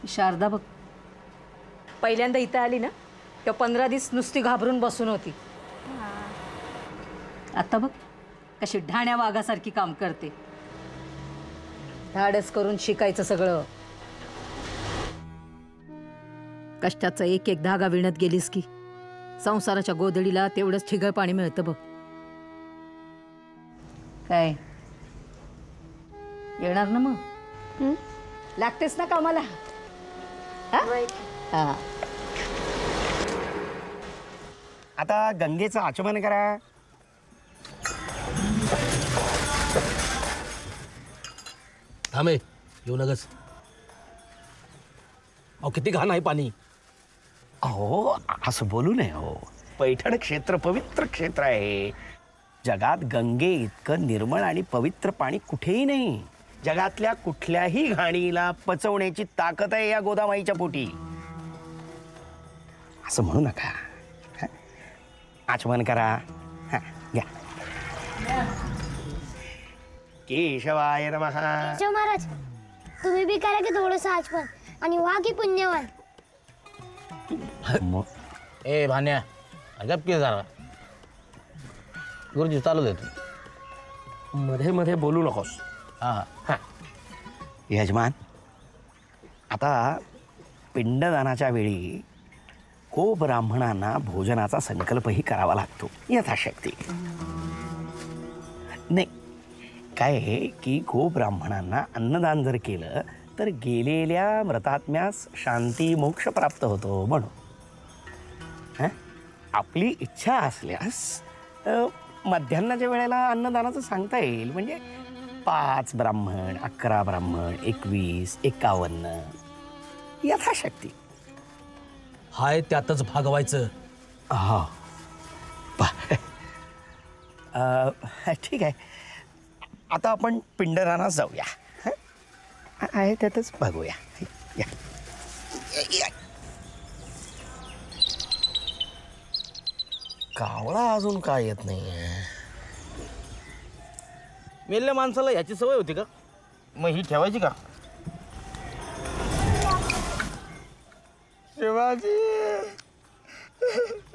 शारदा बघ, पहिल्यांदा इथं आली ना तेव्हा 15 दिवस नुसती घाबरून बसून होती. आता बघ कशी ढाण्या वाघासारखी काम करते. धाडस करून शिकायचं सगळं. कष्टाचा एक एक धागा विणत गेलीस की संसाराच्या गोधडीला तेवढंच ठिगळ पाणी मिळतं बघ. काय येणार ना मग? लागतेस ना कामाला? हा. आता गंगेचं आचमन करा. थांबे, येऊ नगस. अहो किती घाण आहे पाणी. अहो असं बोलू नये हो. पैठण क्षेत्र पवित्र क्षेत्र आहे. जगात गंगे इतकं निर्मळ आणि पवित्र पाणी कुठेही नाही. जगातल्या कुठल्याही घाणीला पचवण्याची ताकद आहे या गोदामाईच्या पोटी. असं म्हणू नका. आचमन करा. घ्या. केशवाय नमः. केशव महाराज, तुम्ही बी करा की थोडंसं आचमन आणि व्हा की पुण्यवान. ए भान्या, गप की जरा. गुरुजी चालू दे तू. मध्ये मध्ये बोलू नकोस. हा. यजमान, आता पिंडदानाच्या वेळी गोब्राह्मणांना भोजनाचा संकल्पही करावा लागतो यथाशक्ती. नाही काय आहे की गोब्राह्मणांना अन्नदान जर केलं तर गेलेल्या मृतात्म्यास शांती मोक्ष प्राप्त होतो म्हणून. आपली इच्छा असल्यास मध्यान्नाच्या वेळेला अन्नदानाचं सांगता येईल. म्हणजे 5 ब्राह्मण, 11 ब्राह्मण, 21, 51 यथाशक्ती. हाय त्यातच भागवायचं. हा ठीक आहे. आता आपण पिंडदानात जाऊया. आहे त्यातच बघूया. या. कावळा अजून काय येत नाही. मेल्या माणसाला ह्याची सवय होती का? मग ही ठेवायची का? शिवाजी,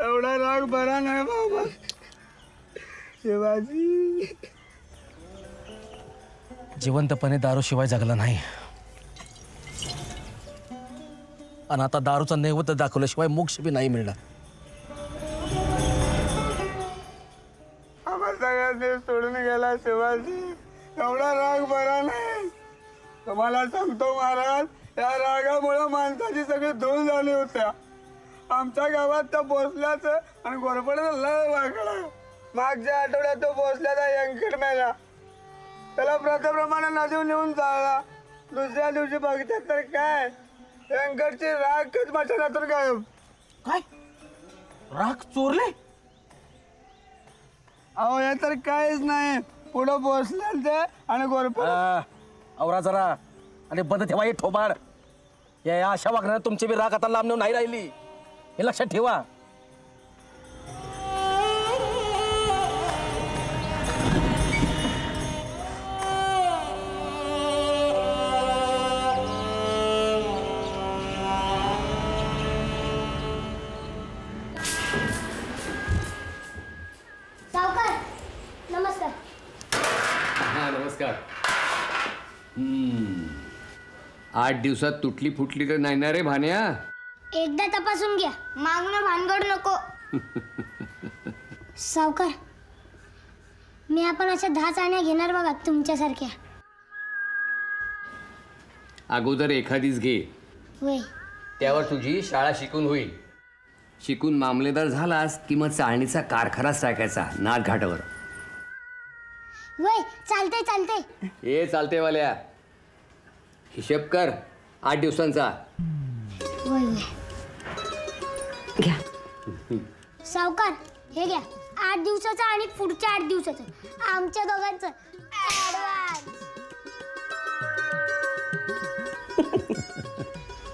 एवढा राग बरा नाही बाबा. शिवाजी जिवंतपणे दारू शिवाय जगला नाही, आणि आता दारूचा नैवेद्य दाखवल्याशिवाय मोक्ष बी नाही मिळणार. आम्हा सगळ्यांनी सोडून गेला. शिवाजी, एवढा राग बरा नाही. तुम्हाला सांगतो महाराज, या रागामुळे माणसाची सगळी धूळ झाली होत्या. आमच्या गावात त्या भोसल्याचं आणि गोरपड्याचं लय वाकडा. मागच्या आठवड्यात तो भोसल्याचा यंकट मेला. त्याला प्रथेप्रमाणे नदीवर नेऊन जाळला. दुसऱ्या दिवशी बघतात तर काय, यंकटची राखच मशालातून गायब. काय राख चोरले? अहो हे तर काहीच नाही. पुढं भोसल्याचं आणि गोरपड. आवरा जरा आणि बंद ठेवा हे ठोबाड. या अशा वागण्यात तुमची बी राख आता लांब नाही राहिली, हे लक्षात ठेवा. सावकार नमस्कार. हा नमस्कार. 8 दिवसात तुटली फुटली तर नाही ना रे भान्या? एकदा तपासून घ्या, मागणं भानगड नको. सावकार, मी आपण अशा 10 चाण्या घेणार बघा तुमच्यासारख्या. अगोदर एखादीच घे, वय त्यावर तुझी शाळा शिकून होईल. शिकून मामलेदार झालास की मग चाळणीचा कारखानाच टाकायचा नाथ घाटावर. वय चालतंय चालतंय. हे चालते वाल्या. हिशेब कर 8 दिवसांचा. वय वय घ्या. सावकार हे घ्या, 8 दिवसाचं आणि पुढच्या 8 दिवसाचं आमच्या दोघांचं ॲडव्हान्स.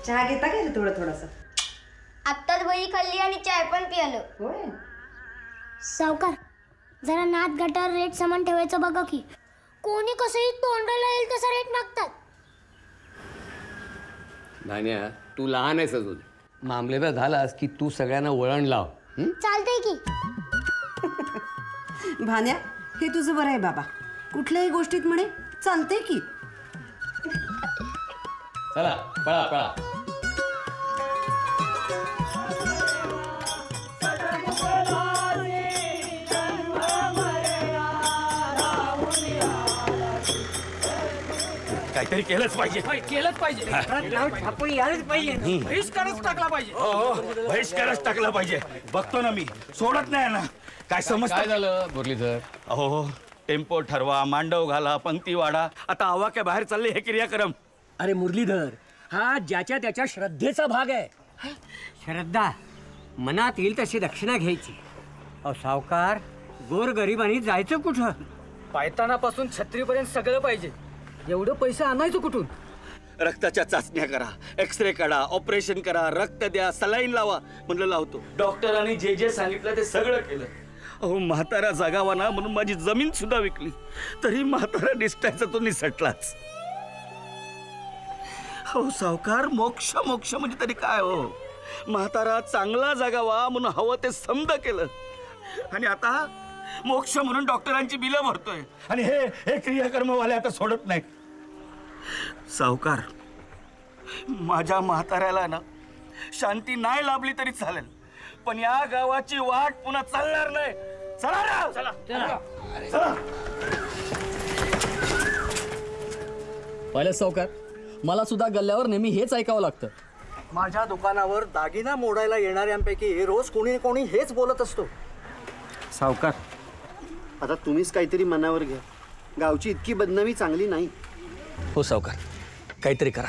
चहा घेता काय थोडं थोडंसं? आत्ताच बळी खाल्ली आणि चाय पण पियालो. होय. सावकार जरा नाथ गटार रेट समान ठेवायचं बघा की. कोणी कसंही तोंडाला येईल तसा रेट मागतात. धान्या तू लहान आहेस अजून. मामलेदार झालास की तू सगळ्यांना वळण लाव. चालतंय की. भान्या, हे तुझं बरं आहे बाबा. कुठल्याही गोष्टीत म्हणे चालतंय की. चला पळा पळा. काहीतरी केलंच पाहिजे. केलंच पाहिजे. बहिष्कारच टाकला पाहिजे. बहिष्कारच टाकला पाहिजे. बघतो ना मी, सोडत नाही ना. काय समज काय झालं मुरलीधर? अहो, टेम्पो ठरवा, मांडव घाला, पंक्ती वाढा. आता आवा काय बाहेर चालले हे क्रियाक्रम. अरे मुरलीधर, हा ज्याच्या त्याच्या श्रद्धेचा भाग आहे. श्रद्धा मनात येईल तशी दक्षिणा घ्यायची. अहो सावकार, गोरगरिबांनी जायचं कुठं? पायतानापासून छत्रीपर्यंत सगळं पाहिजे. एवढं पैसे आणायचं कुठून? रक्ताच्या चाचण्या करा, एक्सरे काढा, ऑपरेशन करा, रक्त द्या, सलाईन लावा. म्हणलं लावतो. डॉक्टरांनी जे जे सांगितलं ते सगळं केलं. अहो, म्हातारा जगावा ना म्हणून माझी जमीन सुद्धा विकली, तरी म्हातारा निष्ठायचा तो निसटलाच. हो सावकार, मोक्ष मोक्ष म्हणजे तरी काय हो. म्हातारा चांगला जगावा म्हणून हवं ते समज केलं, आणि आता मोक्ष म्हणून डॉक्टरांची बिलं भरतोय. आणि हे क्रियाकर्मवाले आता सोडत नाहीत. सावकार, माझ्या म्हाताऱ्याला ना शांती नाही लाभली तरी चालेल, पण या गावाची वाट पुन्हा चालणार नाही. चला ना, चला चला. पहिले सावकार, मला सुद्धा गल्ल्यावर नेहमी हेच ऐकावं लागतं. माझ्या दुकानावर दागिना मोडायला येणाऱ्यांपैकी रोज कोणी कोणी हेच बोलत असतो. सावकार, आता तुम्हीच काहीतरी मनावर घ्या. गावची इतकी बदनामी चांगली नाही. हो सावकार, काहीतरी करा.